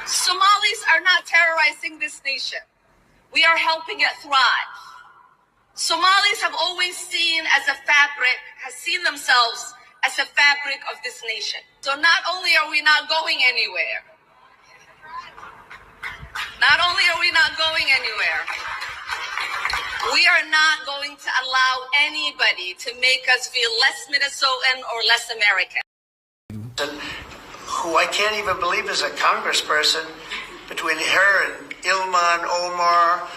Somalis are not terrorizing this nation. We are helping it thrive. Somalis have always seen themselves as a fabric of this nation. So not only are we not going anywhere, we are not going to allow anybody to make us feel less Minnesotan or less American. Who I can't even believe is a congressperson, between her and Ilhan Omar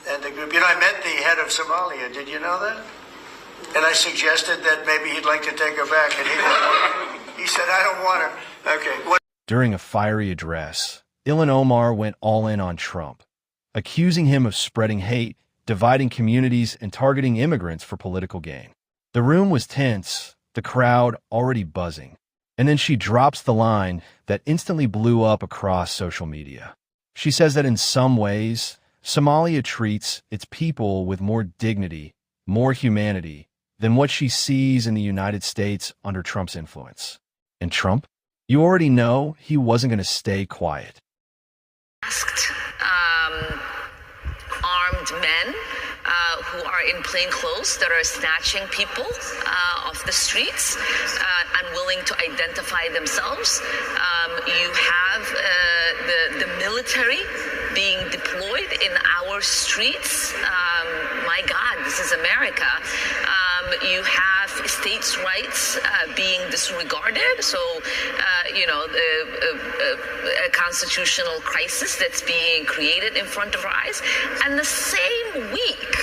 and the group. You know, I met the head of Somalia. Did you know that? And I suggested that maybe he'd like to take her back, and he said, I don't want her. Okay. During a fiery address, Ilhan Omar went all in on Trump, accusing him of spreading hate, dividing communities, and targeting immigrants for political gain. The room was tense, the crowd already buzzing. And then she drops the line that instantly blew up across social media. She says that in some ways, Somalia treats its people with more dignity, more humanity, than what she sees in the United States under Trump's influence. And Trump? You already know he wasn't going to stay quiet. Asked armed men who are in plain clothes that are snatching people off the streets, unwilling to identify themselves. You have the military being deployed in our streets. My God, this is America. You have states' rights being disregarded. So, a constitutional crisis that's being created in front of our eyes. And the same week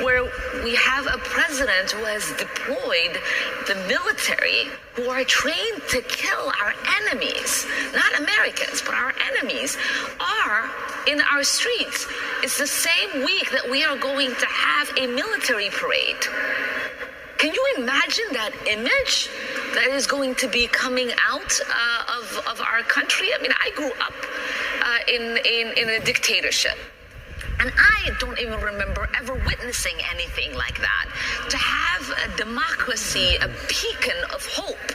where we have a president who has deployed the military who are trained to kill our enemies, not Americans, but our enemies, are in our streets. It's the same week that we are going to have a military parade. Can you imagine that image that is going to be coming out of our country? I mean, I grew up in a dictatorship. And I don't even remember ever witnessing anything like that. To have a democracy, a beacon of hope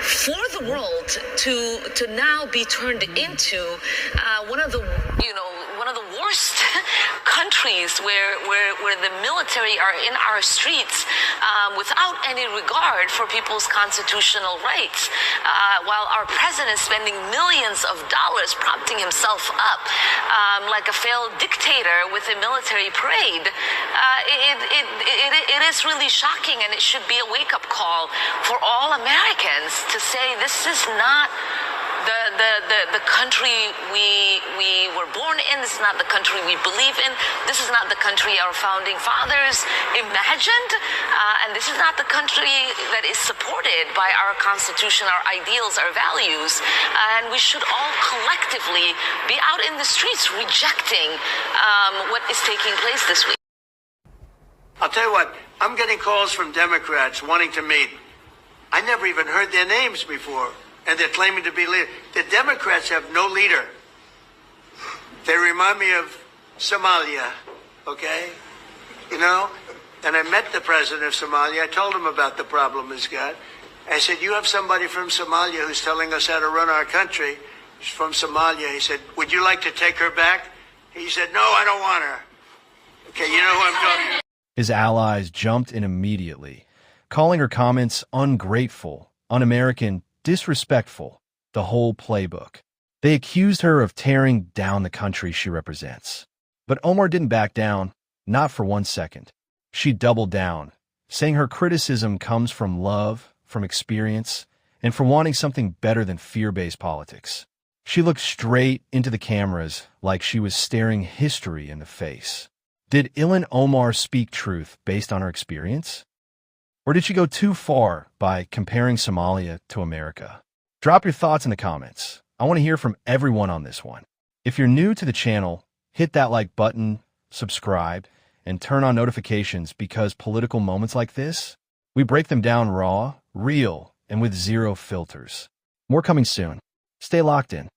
for the world, to now be turned into one of the worst countries where the military are in our streets without any regard for people's constitutional rights, while our president is spending millions of dollars propping himself up like a failed dictator with a military parade. It is really shocking, and it should be a wake-up call for all Americans to say this is not the country we were born in. This is not the country we believe in. This is not the country our founding fathers imagined. And this is not the country that is supported by our Constitution, our ideals, our values. And we should all collectively be out in the streets rejecting what is taking place this week. I'll tell you what, I'm getting calls from Democrats wanting to meet. I never even heard their names before. And they're claiming to be leaders. The Democrats have no leader. They remind me of Somalia, okay? You know? And I met the president of Somalia. I told him about the problem he's got. I said, you have somebody from Somalia who's telling us how to run our country. She's from Somalia. He said, would you like to take her back? He said, no, I don't want her. Okay, you know who I'm talking about. His allies jumped in immediately, calling her comments ungrateful, un-American, disrespectful, the whole playbook. They accused her of tearing down the country she represents. But Omar didn't back down, not for 1 second. She doubled down, saying her criticism comes from love, from experience, and from wanting something better than fear-based politics. She looked straight into the cameras like she was staring history in the face. Did Ilhan Omar speak truth based on her experience? Or did she go too far by comparing Somalia to America? Drop your thoughts in the comments. I want to hear from everyone on this one. If you're new to the channel, hit that like button, subscribe, and turn on notifications, because political moments like this, we break them down raw, real, and with zero filters. More coming soon. Stay locked in.